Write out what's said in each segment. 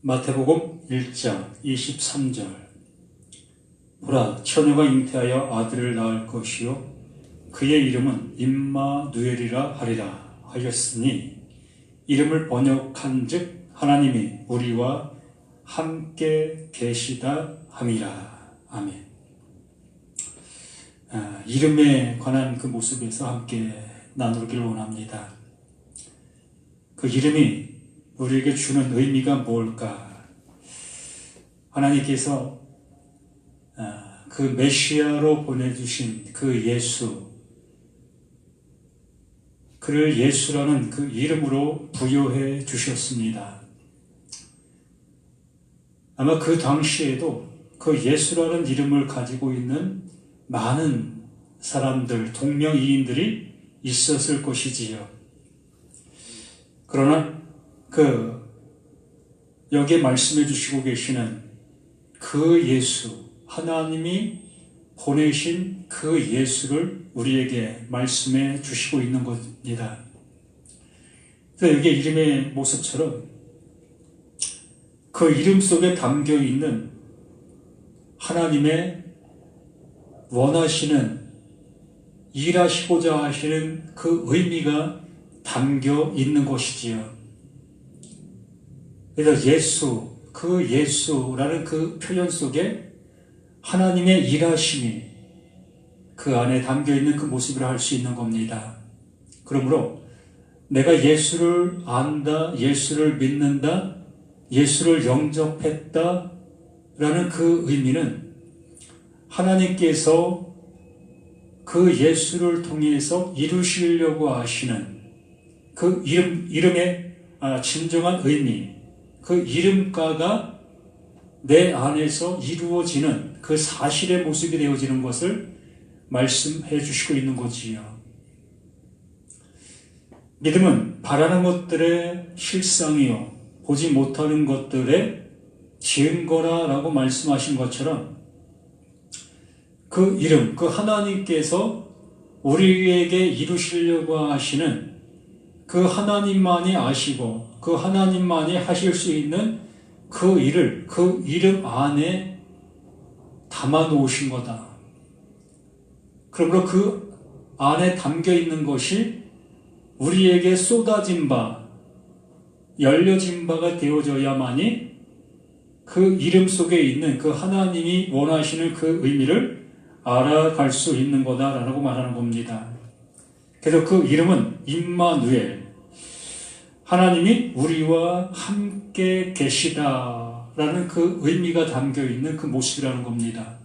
마태복음 1장 23절 보라, 처녀가 잉태하여 아들을 낳을 것이요 그의 이름은 임마누엘이라 하리라 하였으니 이름을 번역한즉 하나님이 우리와 함께 계시다 함이라. 아멘. 이름에 관한 그 모습에서 함께 나누기를 원합니다. 그 이름이 우리에게 주는 의미가 뭘까? 하나님께서 그 메시아로 보내주신 그 예수, 그를 예수라는 그 이름으로 부여해 주셨습니다. 아마 그 당시에도 그 예수라는 이름을 가지고 있는 많은 사람들, 동명이인들이 있었을 것이지요. 그러나 여기에 말씀해 주시고 계시는 그 예수, 하나님이 보내신 그 예수를 우리에게 말씀해 주시고 있는 겁니다. 그래서 여기 이름의 모습처럼 그 이름 속에 담겨 있는 하나님의 원하시는, 일하시고자 하시는 그 의미가 담겨 있는 것이지요. 그래서 예수, 그 예수라는 그 표현 속에 하나님의 일하심이 그 안에 담겨 있는 그 모습을 알 수 있는 겁니다. 그러므로 내가 예수를 안다, 예수를 믿는다, 예수를 영접했다 라는 그 의미는 하나님께서 그 예수를 통해서 이루시려고 하시는 그 이름의 진정한 의미, 그 이름가가 내 안에서 이루어지는 그 사실의 모습이 되어지는 것을 말씀해 주시고 있는 거지요. 믿음은 바라는 것들의 실상이요 보지 못하는 것들의 증거라라고 말씀하신 것처럼 그 이름, 그 하나님께서 우리에게 이루시려고 하시는 그 하나님만이 아시고 그 하나님만이 하실 수 있는 그 일을 그 이름 안에 담아 놓으신 거다. 그러므로 그 안에 담겨 있는 것이 우리에게 쏟아진 바, 열려진 바가 되어져야만이 그 이름 속에 있는 그 하나님이 원하시는 그 의미를 알아갈 수 있는 거다라고 말하는 겁니다. 그래서 그 이름은 임마누엘, 하나님이 우리와 함께 계시다라는 그 의미가 담겨 있는 그 모습이라는 겁니다.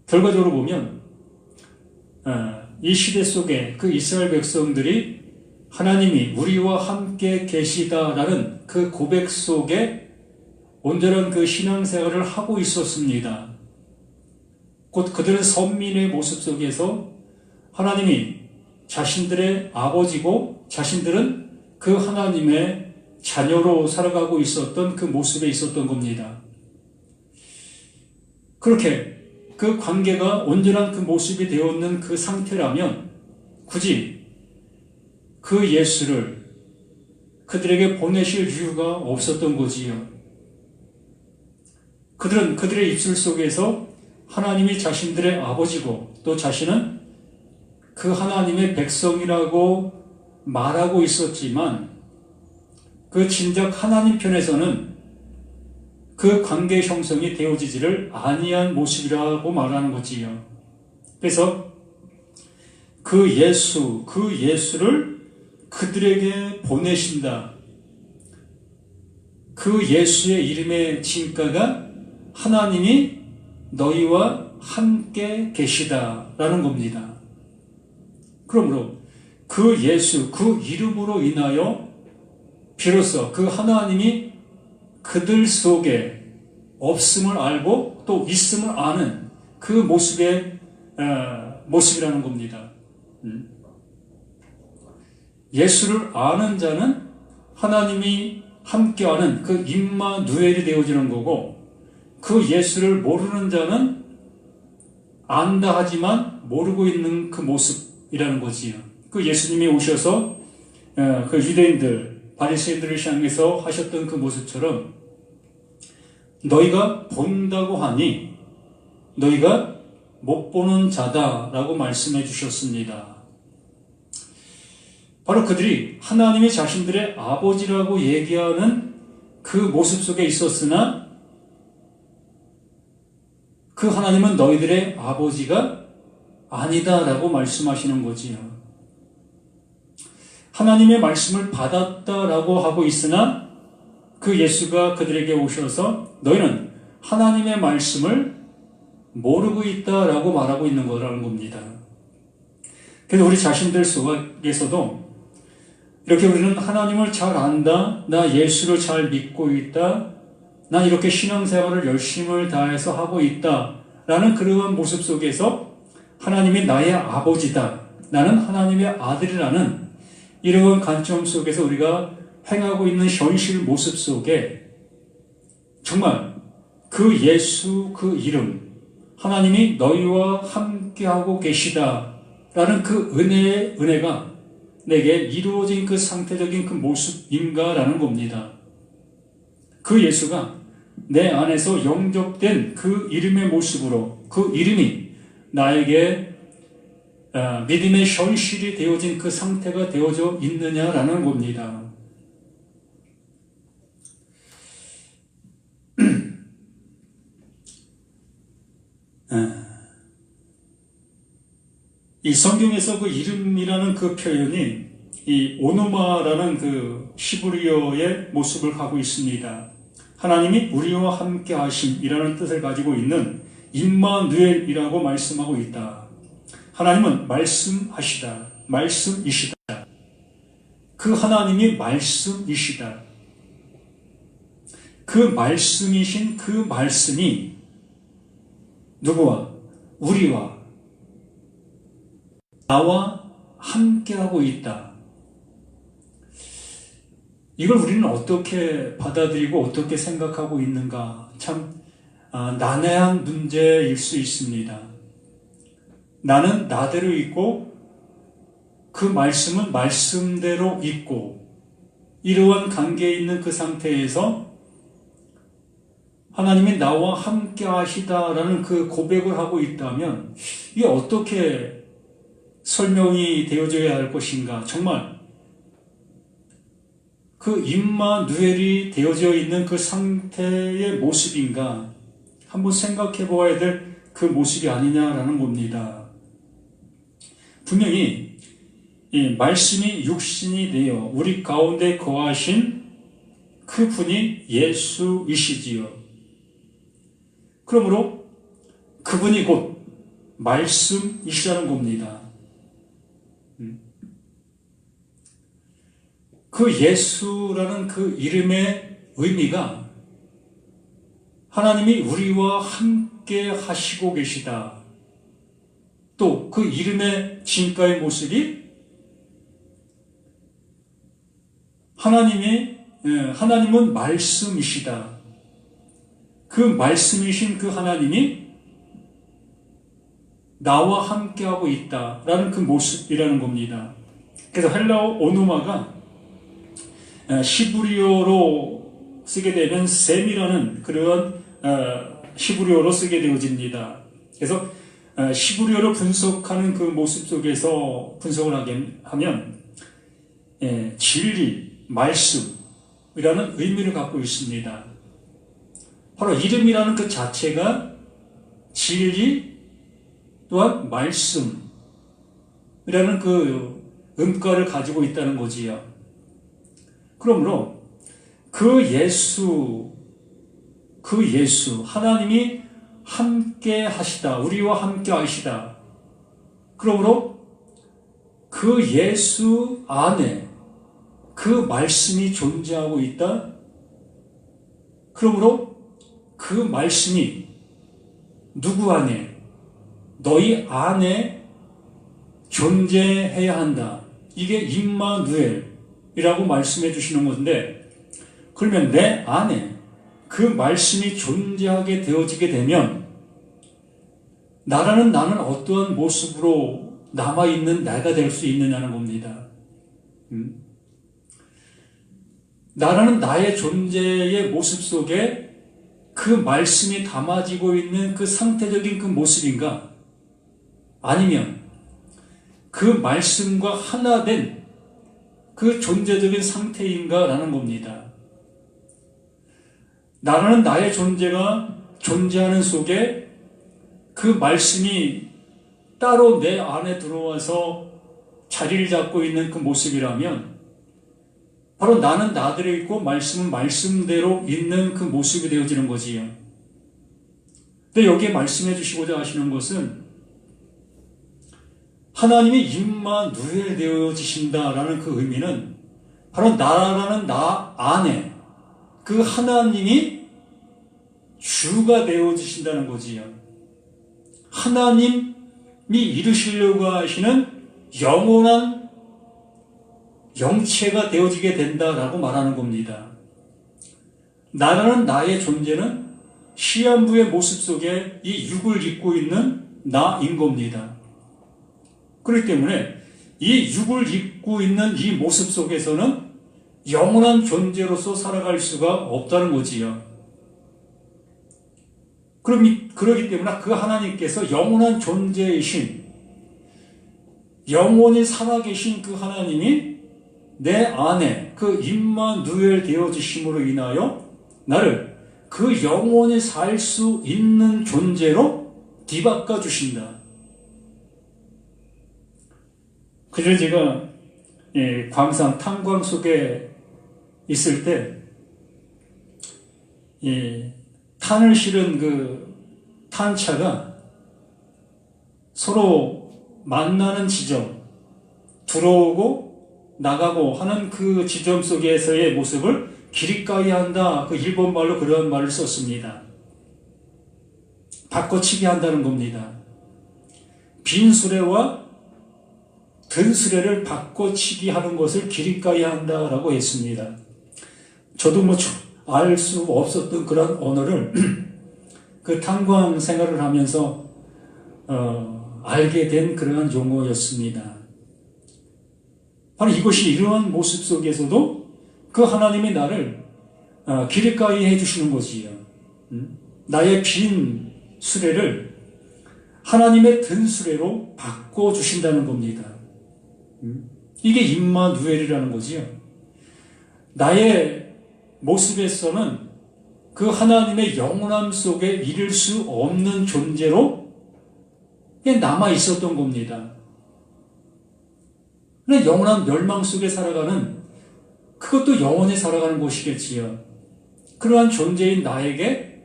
결과적으로 보면 이 시대 속에 그 이스라엘 백성들이 하나님이 우리와 함께 계시다라는 그 고백 속에 온전한 그 신앙생활을 하고 있었습니다. 곧 그들은 선민의 모습 속에서 하나님이 자신들의 아버지고 자신들은 그 하나님의 자녀로 살아가고 있었던 그 모습에 있었던 겁니다. 그렇게 그 관계가 온전한 그 모습이 되었는 그 상태라면 굳이 그 예수를 그들에게 보내실 이유가 없었던 거지요. 그들은 그들의 입술 속에서 하나님이 자신들의 아버지고 또 자신은 그 하나님의 백성이라고 말하고 있었지만 그 진작 하나님 편에서는 그 관계 형성이 되어지지를 아니한 모습이라고 말하는 거지요. 그래서 그 예수를 그들에게 보내신다. 그 예수의 이름의 진가가 하나님이 너희와 함께 계시다라는 겁니다. 그러므로 그 예수, 그 이름으로 인하여 비로소 그 하나님이 그들 속에 없음을 알고 또 있음을 아는 그 모습이라는 겁니다. 예수를 아는 자는 하나님이 함께하는 그 임마누엘이 되어지는 거고 그 예수를 모르는 자는 안다 하지만 모르고 있는 그 모습이라는 거지요. 그 예수님이 오셔서 그 유대인들 바리새인들을 향해서 하셨던 그 모습처럼 너희가 본다고 하니 너희가 못 보는 자다라고 말씀해 주셨습니다. 바로 그들이 하나님이 자신들의 아버지라고 얘기하는 그 모습 속에 있었으나 그 하나님은 너희들의 아버지가 아니다라고 말씀하시는 거지요. 하나님의 말씀을 받았다라고 하고 있으나 그 예수가 그들에게 오셔서 너희는 하나님의 말씀을 모르고 있다라고 말하고 있는 거라는 겁니다. 그래서 우리 자신들 속에서도 이렇게 우리는 하나님을 잘 안다, 나 예수를 잘 믿고 있다, 난 이렇게 신앙생활을 열심을 다해서 하고 있다 라는 그러한 모습 속에서 하나님이 나의 아버지다, 나는 하나님의 아들이라는 이러한 관점 속에서 우리가 행하고 있는 현실 모습 속에 정말 그 예수 그 이름, 하나님이 너희와 함께하고 계시다 라는 그 은혜가 내게 이루어진 그 상태적인 그 모습인가 라는 겁니다. 그 예수가 내 안에서 영접된 그 이름의 모습으로 그 이름이 나에게 믿음의 현실이 되어진 그 상태가 되어져 있느냐라는 겁니다. 이 성경에서 그 이름이라는 그 표현이 이 오누마라는 그 히브리어의 모습을 가고 있습니다. 하나님이 우리와 함께 하심이라는 뜻을 가지고 있는 임마누엘이라고 말씀하고 있다. 하나님은 말씀하시다. 말씀이시다. 그 하나님이 말씀이시다. 그 말씀이신 그 말씀이 누구와? 우리와 나와 함께하고 있다. 이걸 우리는 어떻게 받아들이고 어떻게 생각하고 있는가? 참 난해한 문제일 수 있습니다. 나는 나대로 있고 그 말씀은 말씀대로 있고 이러한 관계에 있는 그 상태에서 하나님이 나와 함께 하시다라는 그 고백을 하고 있다면 이게 어떻게 설명이 되어져야 할 것인가? 정말 그 임마누엘이 되어져 있는 그 상태의 모습인가? 한번 생각해 보아야 될 그 모습이 아니냐라는 겁니다. 분명히 이 말씀이 육신이 되어 우리 가운데 거하신 그 분이 예수이시지요. 그러므로 그분이 곧 말씀이시라는 겁니다. 그 예수라는 그 이름의 의미가 하나님이 우리와 함께 하시고 계시다. 또 그 이름의 진가의 모습이 하나님은 말씀이시다. 그 말씀이신 그 하나님이 나와 함께하고 있다라는 그 모습이라는 겁니다. 그래서 헬라어 오누마가 히브리어로 쓰게 되면 셈이라는 그런 히브리어로 쓰게 되어집니다. 그래서 히브리어로 분석하는 그 모습 속에서 분석을 하게 하면 진리, 말씀이라는 의미를 갖고 있습니다. 바로 이름이라는 그 자체가 진리 또한 말씀이라는 그 음가를 가지고 있다는 거지요. 그러므로 그 예수, 하나님이 함께 하시다, 우리와 함께 하시다. 그러므로 그 예수 안에 그 말씀이 존재하고 있다. 그러므로 그 말씀이 누구 안에? 너희 안에 존재해야 한다. 이게 임마누엘이라고 말씀해 주시는 건데, 그러면 내 안에 그 말씀이 존재하게 되어지게 되면 나는 어떠한 모습으로 남아있는 내가 될 수 있느냐는 겁니다. 나라는 나의 존재의 모습 속에 그 말씀이 담아지고 있는 그 상태적인 그 모습인가? 아니면 그 말씀과 하나 된 그 존재적인 상태인가? 라는 겁니다. 나라는 나의 존재가 존재하는 속에 그 말씀이 따로 내 안에 들어와서 자리를 잡고 있는 그 모습이라면 바로 나는 나대로 있고 말씀은 말씀대로 있는 그 모습이 되어지는 거지요. 근데 여기에 말씀해 주시고자 하시는 것은 하나님이 임마누엘 되어지신다라는 그 의미는 바로 나라는 나 안에 그 하나님이 주가 되어지신다는 거지요. 하나님이 이루시려고 하시는 영원한 영체가 되어지게 된다라고 말하는 겁니다. 나라는 나의 존재는 시한부의 모습 속에 이 육을 입고 있는 나인 겁니다. 그렇기 때문에 이 육을 입고 있는 이 모습 속에서는 영원한 존재로서 살아갈 수가 없다는 거지요. 그렇기 때문에 그 하나님께서 영원한 존재이신, 영원히 살아계신 그 하나님이 내 안에 그 임마누엘 되어지심으로 인하여 나를 그 영원히 살 수 있는 존재로 뒤바꿔 주신다. 그래서 제가 광산 탄광 속에 있을 때 탄을 실은 그 탄차가 서로 만나는 지점, 들어오고 나가고 하는 그 지점 속에서의 모습을 기리까이 한다. 그 일본 말로 그런 말을 썼습니다. 바꿔치기 한다는 겁니다. 빈 수레와 든 수레를 바꿔치기 하는 것을 기리까이 한다라고 했습니다. 저도 알 수 없었던 그런 언어를 그 탄광 생활을 하면서 알게 된 그러한 용어였습니다. 바로 이것이 이러한 모습 속에서도 그 하나님이 나를 기리까이 해주시는 것이요. 나의 빈 수레를 하나님의 든 수레로 바꿔주신다는 겁니다. 이게 임마누엘이라는 거지요. 나의 모습에서는 그 하나님의 영원함 속에 이를 수 없는 존재로 남아 있었던 겁니다. 그런데 영원한 멸망 속에 살아가는, 그것도 영원히 살아가는 곳이겠지요. 그러한 존재인 나에게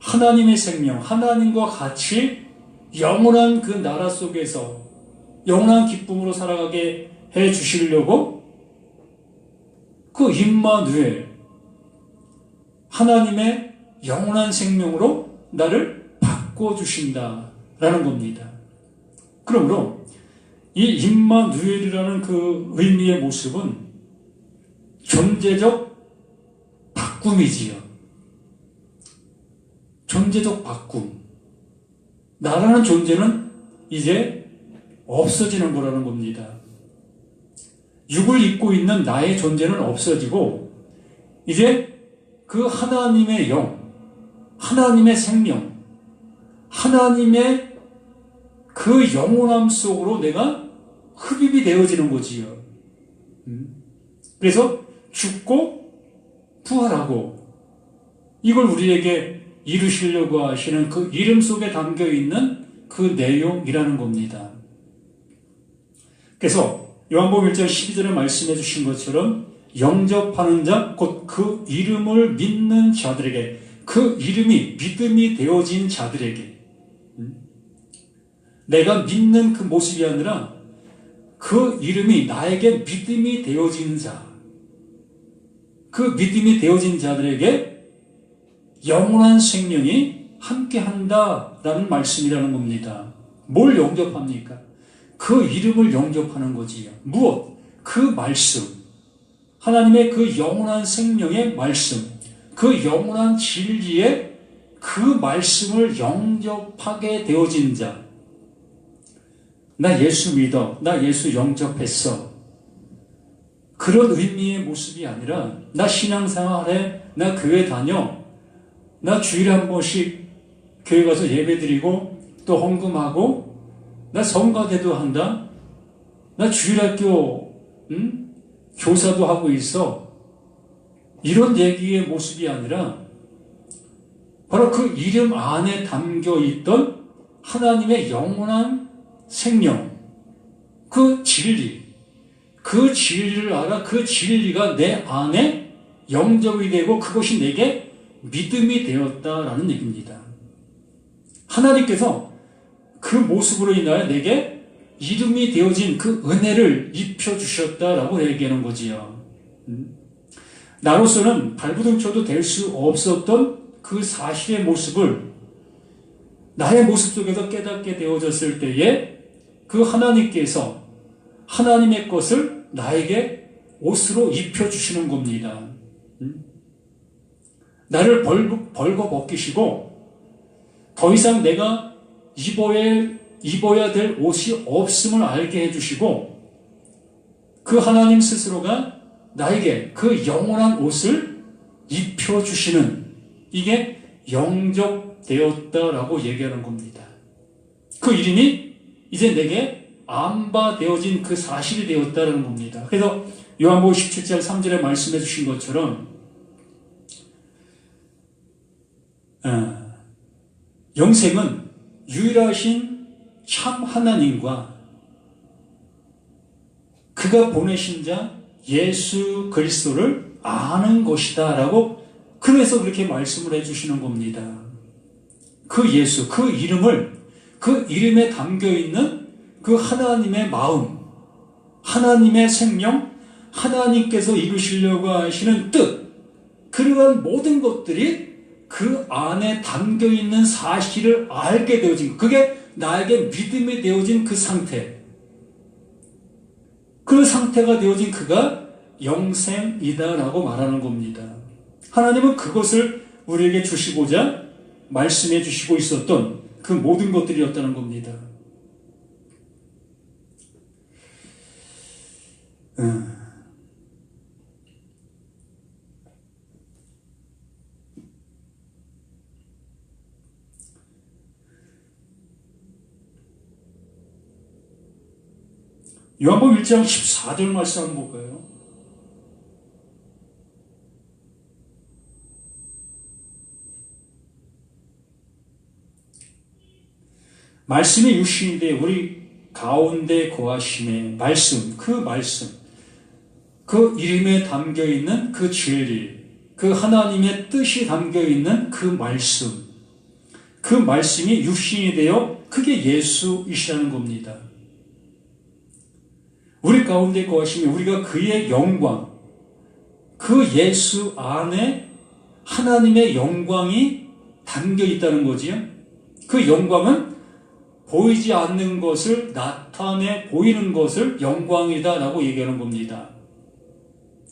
하나님의 생명, 하나님과 같이 영원한 그 나라 속에서 영원한 기쁨으로 살아가게 해 주시려고 그 임마누엘, 하나님의 영원한 생명으로 나를 바꿔주신다라는 겁니다. 그러므로 이 임마누엘이라는 그 의미의 모습은 존재적 바꿈이지요. 존재적 바꿈. 나라는 존재는 이제 없어지는 거라는 겁니다. 육을 입고 있는 나의 존재는 없어지고 이제 그 하나님의 영, 하나님의 생명, 하나님의 그 영원함 속으로 내가 흡입이 되어지는 거지요. 그래서 죽고 부활하고 이걸 우리에게 이루시려고 하시는 그 이름 속에 담겨있는 그 내용이라는 겁니다. 그래서 요한복음 1장 12절에 말씀해 주신 것처럼 영접하는 자, 곧 그 이름을 믿는 자들에게, 그 이름이 믿음이 되어진 자들에게, 내가 믿는 그 모습이 아니라 그 이름이 나에게 믿음이 되어진 자, 그 믿음이 되어진 자들에게 영원한 생명이 함께한다라는 말씀이라는 겁니다. 뭘 영접합니까? 그 이름을 영접하는 거지요. 무엇? 그 말씀. 하나님의 그 영원한 생명의 말씀. 그 영원한 진리의 그 말씀을 영접하게 되어진 자. 나 예수 믿어. 나 예수 영접했어. 그 그런 의미의 모습이 아니라 나 신앙생활해, 나 교회 다녀, 나 주일에 한 번씩 교회 가서 예배드리고 또 헌금하고 나 성가대도 한다, 나 주일학교 교사도 하고 있어, 이런 얘기의 모습이 아니라 바로 그 이름 안에 담겨있던 하나님의 영원한 생명, 그 진리, 그 진리를 알아 그 진리가 내 안에 영접이 되고 그것이 내게 믿음이 되었다라는 얘기입니다. 하나님께서 그 모습으로 인하여 내게 이름이 되어진 그 은혜를 입혀주셨다라고 얘기하는 거지요. 나로서는 발부둥쳐도 될 수 없었던 그 사실의 모습을 나의 모습 속에서 깨닫게 되어졌을 때에 그 하나님께서 하나님의 것을 나에게 옷으로 입혀주시는 겁니다. 나를 벌거 벗기시고 더 이상 내가 입어야 될 옷이 없음을 알게 해주시고 그 하나님 스스로가 나에게 그 영원한 옷을 입혀주시는, 이게 영접되었다라고 얘기하는 겁니다. 그 이름이 이제 내게 안바되어진 그 사실이 되었다는 겁니다. 그래서 요한복음 17장 3절에 말씀해 주신 것처럼 영생은 유일하신 참 하나님과 그가 보내신 자 예수 그리스도를 아는 것이다 라고, 그래서 그렇게 말씀을 해주시는 겁니다. 그 예수, 그 이름을, 그 이름에 담겨있는 그 하나님의 마음, 하나님의 생명, 하나님께서 이루시려고 하시는 뜻, 그러한 모든 것들이 그 안에 담겨있는 사실을 알게 되어진 것, 그게 나에게 믿음이 되어진 그 상태, 그 상태가 되어진 그가 영생이다라고 말하는 겁니다. 하나님은 그것을 우리에게 주시고자 말씀해 주시고 있었던 그 모든 것들이었다는 겁니다. 요한복음 1장 14절 말씀 한번 볼까요? 말씀이 육신이 되어 우리 가운데 거하심의 말씀, 그 이름에 담겨있는 그 진리, 그 하나님의 뜻이 담겨있는 그 말씀이 육신이 되어 그게 예수이시라는 겁니다. 우리 가운데 거하시면 우리가 그의 영광, 그 예수 안에 하나님의 영광이 담겨 있다는 거지요. 그 영광은 보이지 않는 것을 나타내 보이는 것을 영광이다라고 얘기하는 겁니다.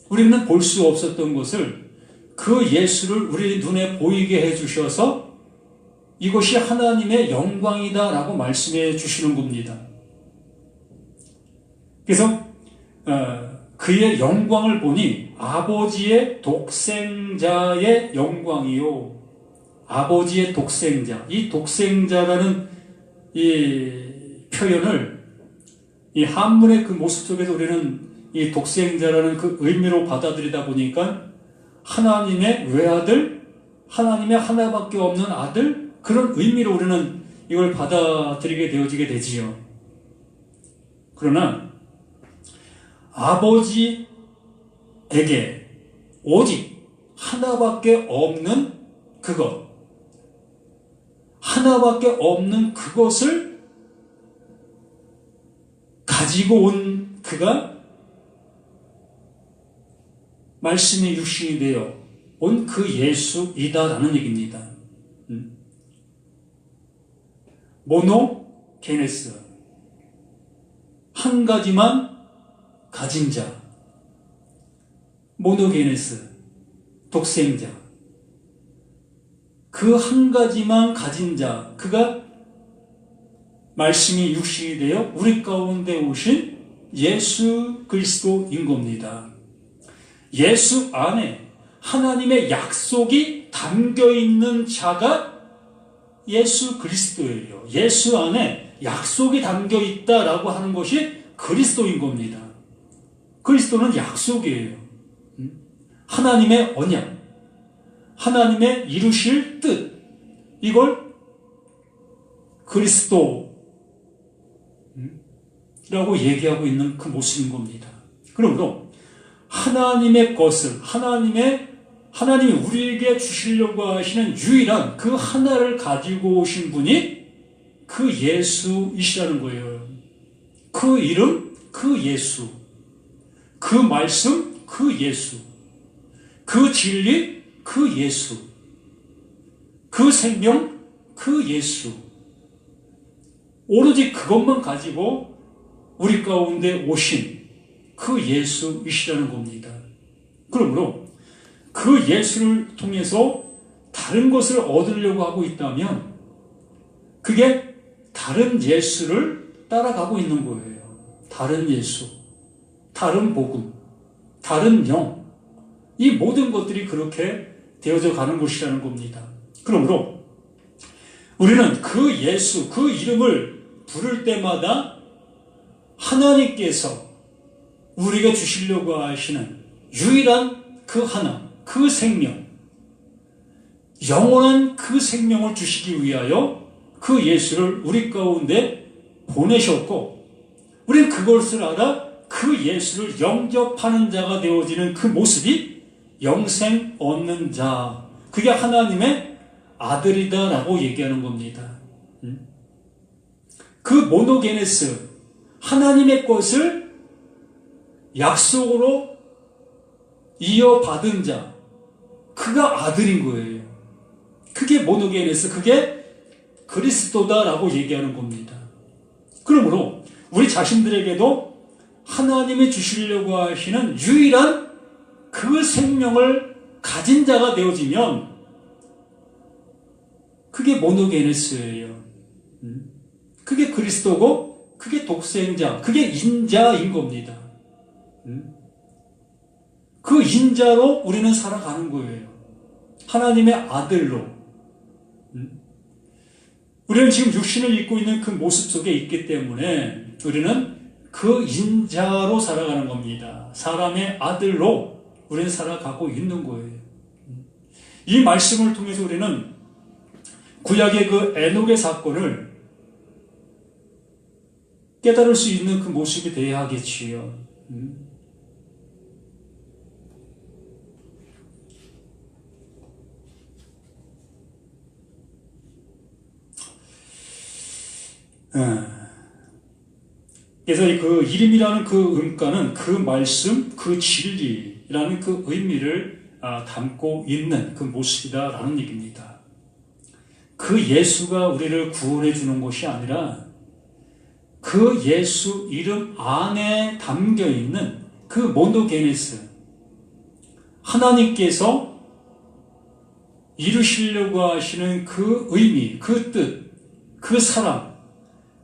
우리는 볼 수 없었던 것을 그 예수를 우리 눈에 보이게 해주셔서 이것이 하나님의 영광이다라고 말씀해 주시는 겁니다. 그래서 그의 영광을 보니 아버지의 독생자의 영광이요. 아버지의 독생자. 이 독생자라는 이 표현을 이 한문의 그 모습 속에서 우리는 이 독생자라는 그 의미로 받아들이다 보니까 하나님의 외아들, 하나님의 하나밖에 없는 아들, 그런 의미로 우리는 이걸 받아들이게 되어지게 되지요. 그러나 아버지에게 오직 하나밖에 없는 그것, 하나밖에 없는 그것을 가지고 온 그가 말씀이 육신이 되어 온 그 예수이다라는 얘기입니다. 모노게네스, 한 가지만 가진 자, 모노게네스, 독생자, 그 한 가지만 가진 자, 그가 말씀이 육신이 되어 우리 가운데 오신 예수 그리스도인 겁니다. 예수 안에 하나님의 약속이 담겨 있는 자가 예수 그리스도예요. 예수 안에 약속이 담겨 있다라고 하는 것이 그리스도인 겁니다. 그리스도는 약속이에요. 하나님의 언약, 하나님의 이루실 뜻, 이걸 그리스도라고 얘기하고 있는 그 모습인 겁니다. 그러므로 하나님의 것을, 하나님이 우리에게 주시려고 하시는 유일한 그 하나를 가지고 오신 분이 그 예수이시라는 거예요. 그 이름, 그 예수. 그 말씀, 그 예수. 그 진리, 그 예수. 그 생명, 그 예수. 오로지 그것만 가지고 우리 가운데 오신 그 예수이시라는 겁니다. 그러므로 그 예수를 통해서 다른 것을 얻으려고 하고 있다면 그게 다른 예수를 따라가고 있는 거예요. 다른 예수, 다른 복음, 다른 영, 이 모든 것들이 그렇게 되어져 가는 것이라는 겁니다. 그러므로 우리는 그 예수, 그 이름을 부를 때마다 하나님께서 우리가 주시려고 하시는 유일한 그 하나, 그 생명, 영원한 그 생명을 주시기 위하여 그 예수를 우리 가운데 보내셨고, 우리는 그것을 알아 그 예수를 영접하는 자가 되어지는 그 모습이 영생 얻는 자, 그게 하나님의 아들이다라고 얘기하는 겁니다. 그 모노게네스, 하나님의 것을 약속으로 이어받은 자, 그가 아들인 거예요. 그게 모노게네스, 그게 그리스도다라고 얘기하는 겁니다. 그러므로 우리 자신들에게도 하나님이 주시려고 하시는 유일한 그 생명을 가진 자가 되어지면 그게 모노게네스예요. 그게 그리스도고 그게 독생자, 그게 인자인 겁니다. 그 인자로 우리는 살아가는 거예요. 하나님의 아들로. 우리는 지금 육신을 입고 있는 그 모습 속에 있기 때문에 우리는 그 인자로 살아가는 겁니다. 사람의 아들로 우리는 살아가고 있는 거예요. 이 말씀을 통해서 우리는 구약의 그 에녹의 사건을 깨달을 수 있는 그 모습이 되어야 하겠지요. 그래서 그 이름이라는 그 음가는 그 말씀, 그 진리라는 그 의미를 담고 있는 그 모습이다라는 얘기입니다. 그 예수가 우리를 구원해 주는 것이 아니라 그 예수 이름 안에 담겨 있는 그 모노게네스, 하나님께서 이루시려고 하시는 그 의미, 그 뜻, 그 사랑,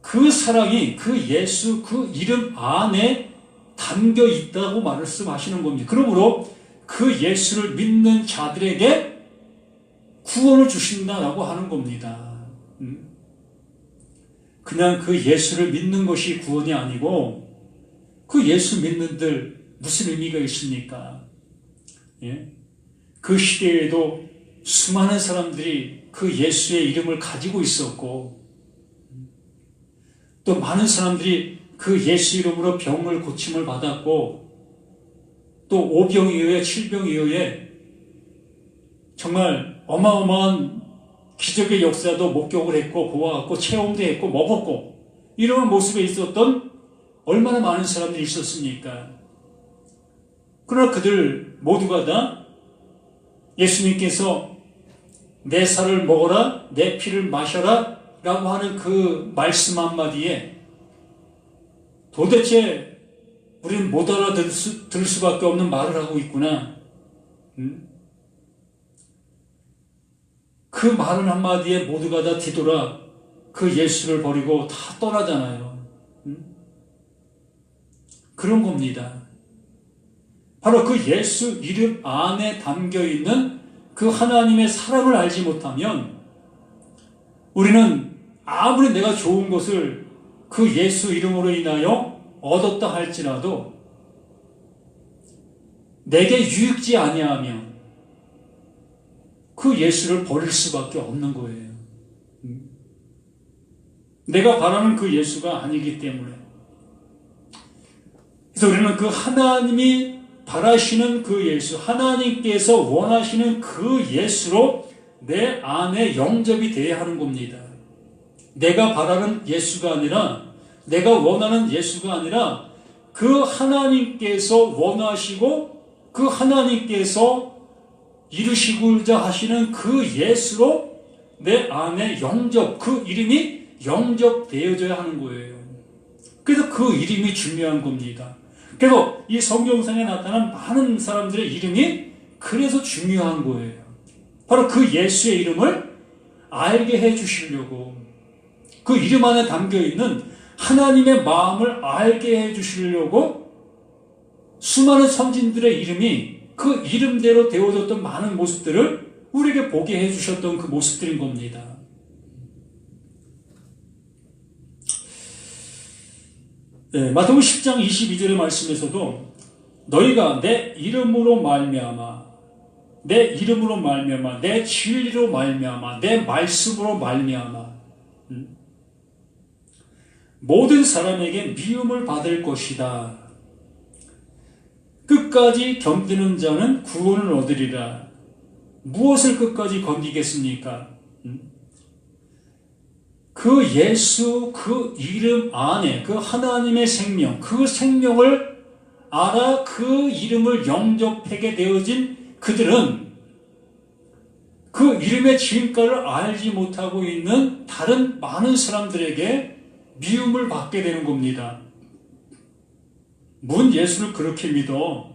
그 사랑이 그 예수 그 이름 안에 담겨 있다고 말씀하시는 겁니다. 그러므로 그 예수를 믿는 자들에게 구원을 주신다라고 하는 겁니다. 그냥 그 예수를 믿는 것이 구원이 아니고 그 예수 믿는들 무슨 의미가 있습니까? 예? 그 시대에도 수많은 사람들이 그 예수의 이름을 가지고 있었고 또 많은 사람들이 그 예수 이름으로 병을 고침을 받았고 또 5병이어에 7병이어에 정말 어마어마한 기적의 역사도 목격을 했고 보았고 체험도 했고 먹었고 이런 모습에 있었던 얼마나 많은 사람들이 있었습니까? 그러나 그들 모두가 다 예수님께서 내 살을 먹어라, 내 피를 마셔라 라고 하는 그 말씀 한마디에 도대체 우리는 못 알아들 수밖에 없는 말을 하고 있구나. 그 말은 한마디에 모두가 다 뒤돌아 그 예수를 버리고 다 떠나잖아요. 그런 겁니다. 바로 그 예수 이름 안에 담겨 있는 그 하나님의 사랑을 알지 못하면 우리는 아무리 내가 좋은 것을 그 예수 이름으로 인하여 얻었다 할지라도 내게 유익지 아니하면 그 예수를 버릴 수밖에 없는 거예요. 내가 바라는 그 예수가 아니기 때문에. 그래서 우리는 그 하나님이 바라시는 그 예수, 하나님께서 원하시는 그 예수로 내 안에 영접이 되어야 하는 겁니다. 내가 바라는 예수가 아니라, 내가 원하는 예수가 아니라 그 하나님께서 원하시고 그 하나님께서 이루시고자 하시는 그 예수로 내 안에 영접, 그 이름이 영접되어져야 하는 거예요. 그래서 그 이름이 중요한 겁니다. 그래서 이 성경상에 나타난 많은 사람들의 이름이 그래서 중요한 거예요. 바로 그 예수의 이름을 알게 해 주시려고, 그 이름 안에 담겨 있는 하나님의 마음을 알게 해 주시려고 수많은 선진들의 이름이 그 이름대로 되어졌던 많은 모습들을 우리에게 보게 해 주셨던 그 모습들인 겁니다. 네, 마태복음 10장 22절의 말씀에서도 너희가 내 이름으로 말미암아, 내 이름으로 말미암아, 내 진리로 말미암아, 내 말씀으로 말미암아 모든 사람에게 미움을 받을 것이다. 끝까지 견디는 자는 구원을 얻으리라. 무엇을 끝까지 견디겠습니까? 그 예수, 그 이름 안에 그 하나님의 생명, 그 생명을 알아 그 이름을 영접하게 되어진 그들은 그 이름의 진가를 알지 못하고 있는 다른 많은 사람들에게 미움을 받게 되는 겁니다. 뭔 예수를 그렇게 믿어?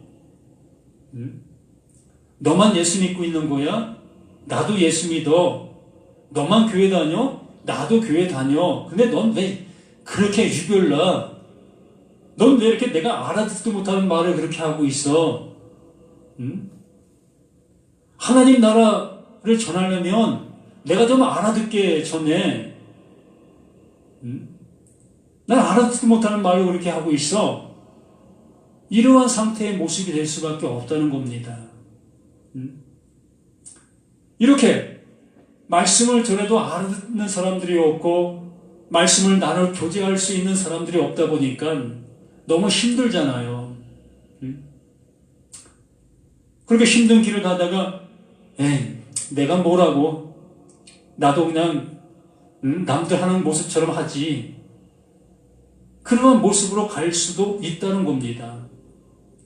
너만 예수 믿고 있는 거야? 나도 예수 믿어. 너만 교회 다녀? 나도 교회 다녀. 근데 넌 왜 그렇게 유별나? 넌 왜 이렇게 내가 알아듣지도 못하는 말을 그렇게 하고 있어? 하나님 나라를 전하려면 내가 좀 알아듣게 전해. 난 알아듣지도 못하는 말을 그렇게 하고 있어. 이러한 상태의 모습이 될 수밖에 없다는 겁니다. 이렇게 말씀을 전해도 알아듣는 사람들이 없고 말씀을 나눌 교제할 수 있는 사람들이 없다 보니까 너무 힘들잖아요. 그렇게 힘든 길을 가다가 내가 뭐라고, 나도 그냥 남들 하는 모습처럼 하지, 그런 모습으로 갈 수도 있다는 겁니다.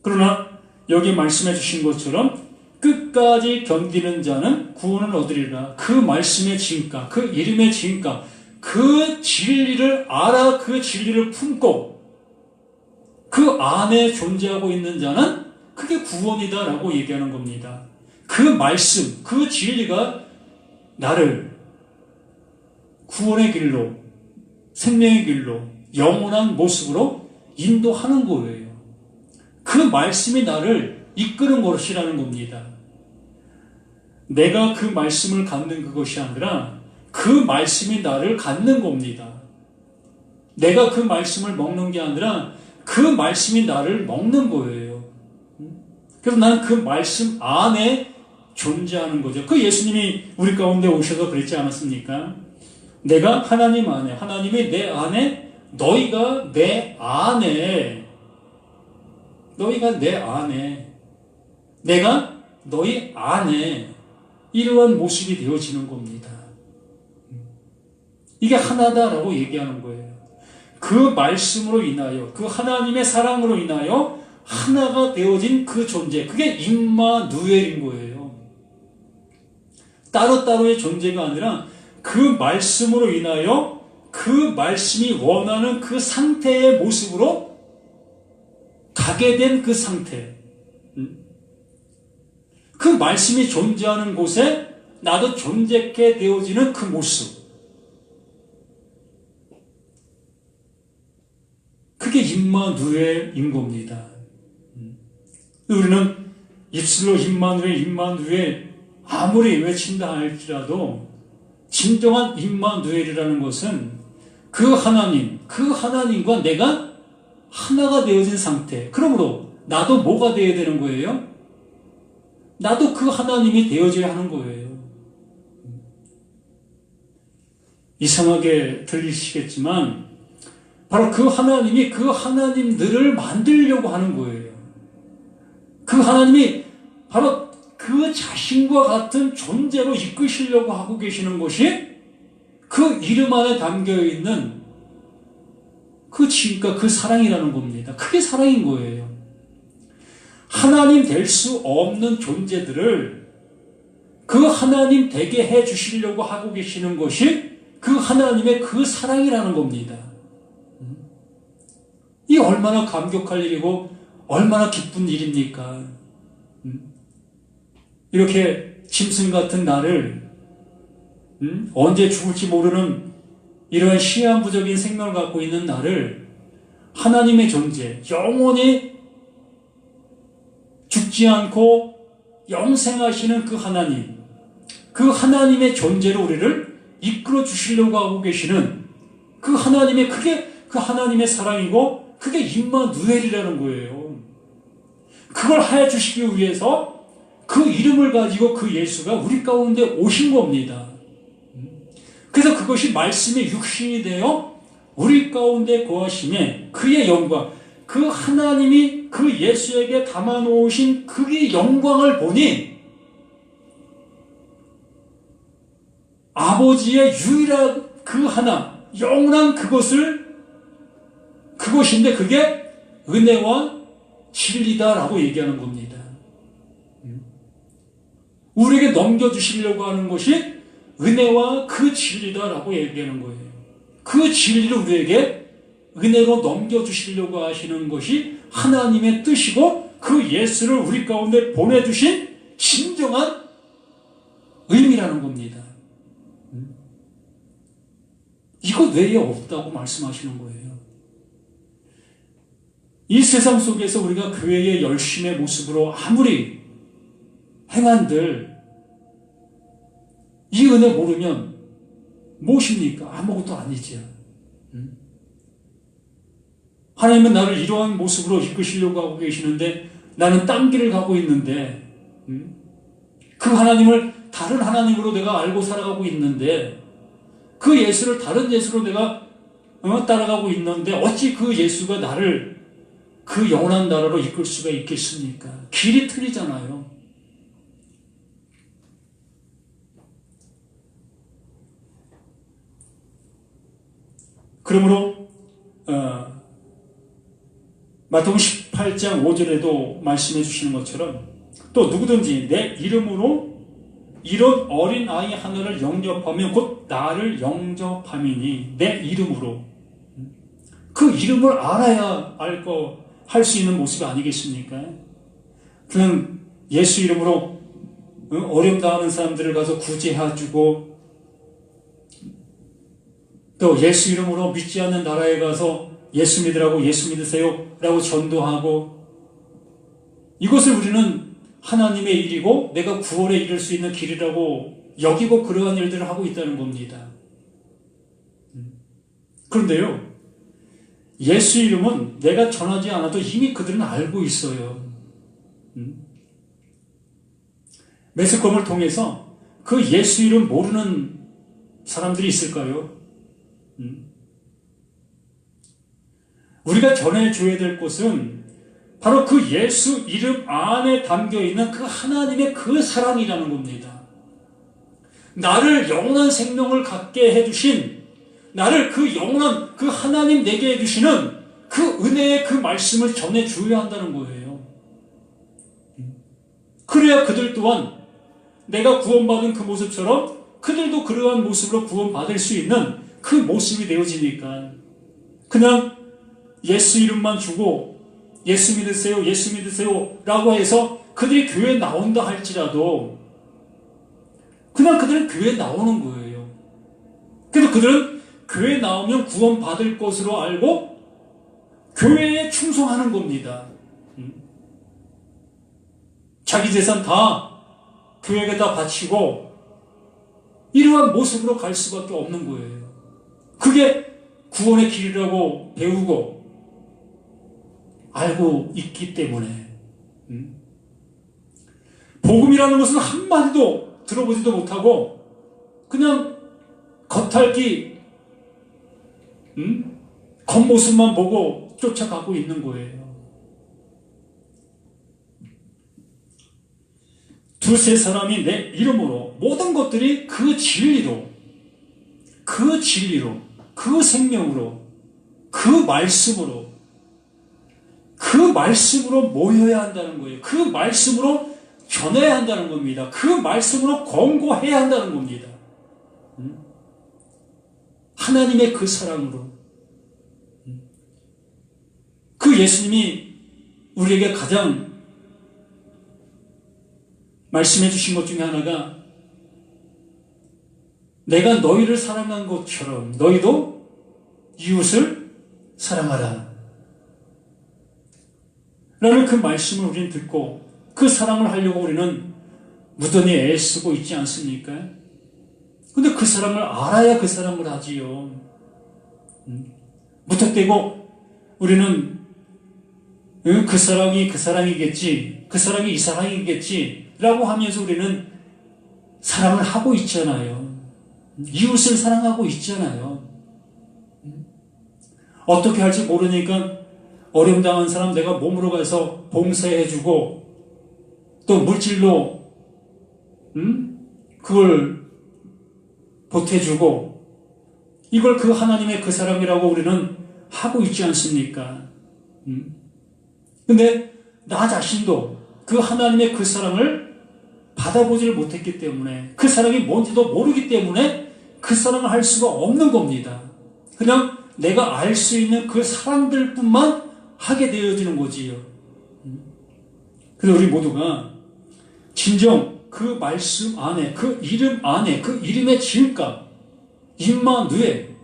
그러나 여기 말씀해 주신 것처럼 끝까지 견디는 자는 구원을 얻으리라. 그 말씀의 진가, 그 이름의 진가, 그 진리를 알아 그 진리를 품고 그 안에 존재하고 있는 자는 그게 구원이다라고 얘기하는 겁니다. 그 말씀, 그 진리가 나를 구원의 길로, 생명의 길로, 영원한 모습으로 인도하는 거예요. 그 말씀이 나를 이끄는 것이라는 겁니다. 내가 그 말씀을 갖는 그것이 아니라 그 말씀이 나를 갖는 겁니다. 내가 그 말씀을 먹는 게 아니라 그 말씀이 나를 먹는 거예요. 그래서 나는 그 말씀 안에 존재하는 거죠. 그 예수님이 우리 가운데 오셔서 그랬지 않았습니까? 내가 하나님 안에, 하나님이 내 안에, 너희가 내 안에, 너희가 내 안에, 내가 너희 안에, 이러한 모습이 되어지는 겁니다. 이게 하나다라고 얘기하는 거예요. 그 말씀으로 인하여, 그 하나님의 사랑으로 인하여 하나가 되어진 그 존재, 그게 임마누엘인 거예요. 따로따로의 존재가 아니라 그 말씀으로 인하여 그 말씀이 원하는 그 상태의 모습으로 가게 된 그 상태. 그 말씀이 존재하는 곳에 나도 존재케 되어지는 그 모습. 그게 임마누엘인 겁니다. 우리는 입술로 임마누엘 아무리 외친다 할지라도 진정한 임마누엘이라는 것은 그 하나님과 내가 하나가 되어진 상태. 그러므로 나도 뭐가 되어야 되는 거예요? 나도 그 하나님이 되어져야 하는 거예요. 이상하게 들리시겠지만 바로 그 하나님이 그 하나님들을 만들려고 하는 거예요. 그 하나님이 바로 그 자신과 같은 존재로 이끄시려고 하고 계시는 것이 그 이름 안에 담겨있는 그러니까 그 사랑이라는 겁니다. 그게 사랑인 거예요. 하나님 될 수 없는 존재들을 그 하나님 되게 해 주시려고 하고 계시는 것이 그 하나님의 그 사랑이라는 겁니다. 이 얼마나 감격할 일이고 얼마나 기쁜 일입니까? 이렇게 짐승 같은 나를 언제 죽을지 모르는 이러한 시한부적인 생명을 갖고 있는 나를 하나님의 존재, 영원히 죽지 않고 영생하시는 그 하나님, 그 하나님의 존재로 우리를 이끌어 주시려고 하고 계시는 그 하나님의, 그게 그 하나님의 사랑이고 그게 임마누엘이라는 거예요. 그걸 해 주시기 위해서 그 이름을 가지고 그 예수가 우리 가운데 오신 겁니다. 그래서 그것이 말씀의 육신이 되어 우리 가운데 거하심에 그의 영광, 그 하나님이 그 예수에게 담아놓으신 그의 영광을 보니 아버지의 유일한 그 하나, 영원한 그것인데 그게 은혜와 진리다라고 얘기하는 겁니다. 우리에게 넘겨주시려고 하는 것이 은혜와 그 진리다라고 얘기하는 거예요. 그 진리를 우리에게 은혜로 넘겨주시려고 하시는 것이 하나님의 뜻이고 그 예수를 우리 가운데 보내주신 진정한 의미라는 겁니다. 이것 외에 없다고 말씀하시는 거예요. 이 세상 속에서 우리가 교회의 열심의 모습으로 아무리 행한들 이 은혜 모르면 무엇입니까? 아무것도 아니죠. 하나님은 나를 이러한 모습으로 이끄시려고 하고 계시는데 나는 딴 길을 가고 있는데 그 하나님을 다른 하나님으로 내가 알고 살아가고 있는데 그 예수를 다른 예수로 내가 따라가고 있는데 어찌 그 예수가 나를 그 영원한 나라로 이끌 수가 있겠습니까? 길이 틀리잖아요. 그러므로 마태복음 18장 5절에도 말씀해 주시는 것처럼 또 누구든지 내 이름으로 이런 어린 아이 하나를 영접하면 곧 나를 영접함이니 내 이름으로 그 이름을 알아야 할 수 있는 모습이 아니겠습니까? 그냥 예수 이름으로 어렵다 하는 사람들을 가서 구제해주고 또 예수 이름으로 믿지 않는 나라에 가서 예수 믿으라고 예수 믿으세요 라고 전도하고 이것을 우리는 하나님의 일이고 내가 구원에 이를 수 있는 길이라고 여기고 그러한 일들을 하고 있다는 겁니다. 그런데요, 예수 이름은 내가 전하지 않아도 이미 그들은 알고 있어요. 매스컴을 통해서 그 예수 이름 모르는 사람들이 있을까요? 우리가 전해줘야 될 것은 바로 그 예수 이름 안에 담겨있는 그 하나님의 그 사랑이라는 겁니다. 나를 영원한 생명을 갖게 해주신, 나를 그 영원한 그 하나님 내게 해주시는 그 은혜의 그 말씀을 전해줘야 한다는 거예요. 그래야 그들 또한 내가 구원받은 그 모습처럼 그들도 그러한 모습으로 구원받을 수 있는 그 모습이 되어지니까 그냥 예수 이름만 주고 예수 믿으세요, 예수 믿으세요 라고 해서 그들이 교회에 나온다 할지라도 그냥 그들은 교회에 나오는 거예요. 그래서 그들은 교회에 나오면 구원받을 것으로 알고 교회에 충성하는 겁니다. 자기 재산 다 교회에다 바치고 이러한 모습으로 갈 수밖에 없는 거예요. 그게 구원의 길이라고 배우고 알고 있기 때문에 복음이라는 것은 한마디도 들어보지도 못하고 그냥 겉핥기 겉모습만 보고 쫓아가고 있는 거예요. 두세 사람이 내 이름으로 모든 것들이 그 진리로 그 생명으로 그 말씀으로 모여야 한다는 거예요. 그 말씀으로 전해야 한다는 겁니다. 그 말씀으로 권고해야 한다는 겁니다. 하나님의 그 사랑으로. 그 예수님이 우리에게 가장 말씀해 주신 것 중에 하나가 내가 너희를 사랑한 것처럼 너희도 이웃을 사랑하라 라는 그 말씀을 우리는 듣고 그 사랑을 하려고 우리는 무던히 애쓰고 있지 않습니까? 근데 그 사랑을 알아야 그 사랑을 하지요. 무턱대고 우리는 그 사랑이 그 사랑이겠지, 그 사랑이 이 사랑이겠지 라고 하면서 우리는 사랑을 하고 있잖아요. 이웃을 사랑하고 있잖아요. 어떻게 할지 모르니까 어려움 당한 사람 내가 몸으로 가서 봉사해주고 또 물질로 그걸 보태주고 이걸 그 하나님의 그 사랑이라고 우리는 하고 있지 않습니까? 근데 나 자신도 그 하나님의 그 사랑을 받아보지를 못했기 때문에 그 사랑이 뭔지도 모르기 때문에 그 사랑을 할 수가 없는 겁니다. 그냥 내가 알 수 있는 그 사람들뿐만 하게 되어지는 거지요. 그래서 우리 모두가 진정 그 말씀 안에, 그 이름 안에, 그 이름의 지음값, 임마누엘,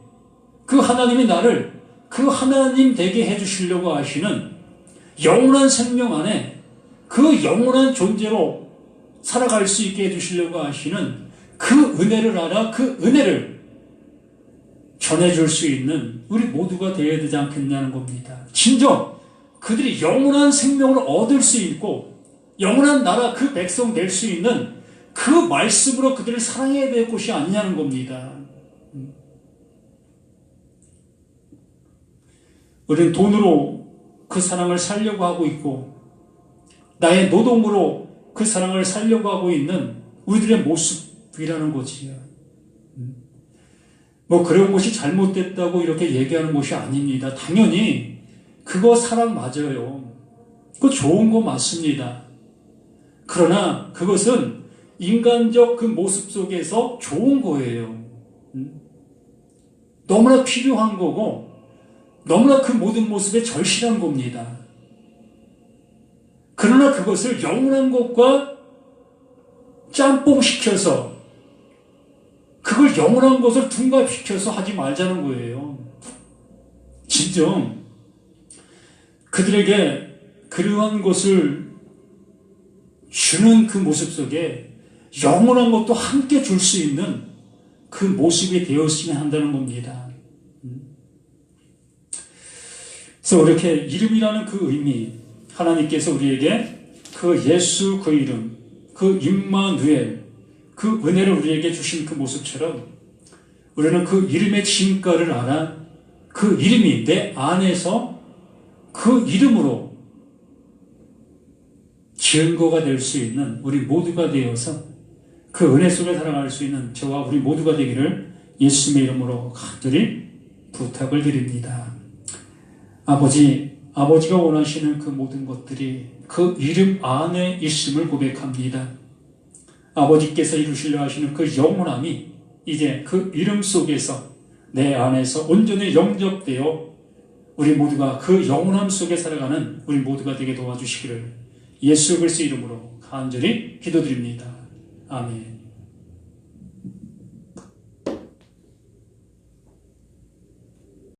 그 하나님이 나를 그 하나님 되게 해주시려고 하시는 영원한 생명 안에 그 영원한 존재로 살아갈 수 있게 해주시려고 하시는 그 은혜를 알아 그 은혜를 전해줄 수 있는 우리 모두가 되어야 되지 않겠냐는 겁니다. 진정 그들이 영원한 생명을 얻을 수 있고 영원한 나라 그 백성 될 수 있는 그 말씀으로 그들을 사랑해야 될 것이 아니냐는 겁니다. 우리는 돈으로 그 사랑을 살려고 하고 있고 나의 노동으로 그 사랑을 살려고 하고 있는 우리들의 모습이라는 거지요. 뭐 그런 것이 잘못됐다고 이렇게 얘기하는 것이 아닙니다. 당연히 그거 사랑 맞아요. 그거 좋은 거 맞습니다. 그러나 그것은 인간적 그 모습 속에서 좋은 거예요. 너무나 필요한 거고 너무나 그 모든 모습에 절실한 겁니다. 그러나 그것을 영원한 것과 짬뽕시켜서 그걸 영원한 것을 둔갑시켜서 하지 말자는 거예요. 진정 그들에게 그러한 것을 주는 그 모습 속에 영원한 것도 함께 줄 수 있는 그 모습이 되었으면 한다는 겁니다. 그래서 이렇게 이름이라는 그 의미, 하나님께서 우리에게 그 예수 그 이름, 그 임마누엘, 그 은혜를 우리에게 주신 그 모습처럼 우리는 그 이름의 진가를 알아 그 이름이 내 안에서 그 이름으로 증거가 될 수 있는 우리 모두가 되어서 그 은혜 속에 살아갈 수 있는 저와 우리 모두가 되기를 예수님의 이름으로 간절히 부탁을 드립니다. 아버지가 원하시는 그 모든 것들이 그 이름 안에 있음을 고백합니다. 아버지께서 이루시려 하시는 그 영원함이 이제 그 이름 속에서 내 안에서 온전히 영접되어 우리 모두가 그 영원함 속에 살아가는 우리 모두가 되게 도와주시기를 예수 그리스도의 이름으로 간절히 기도드립니다. 아멘.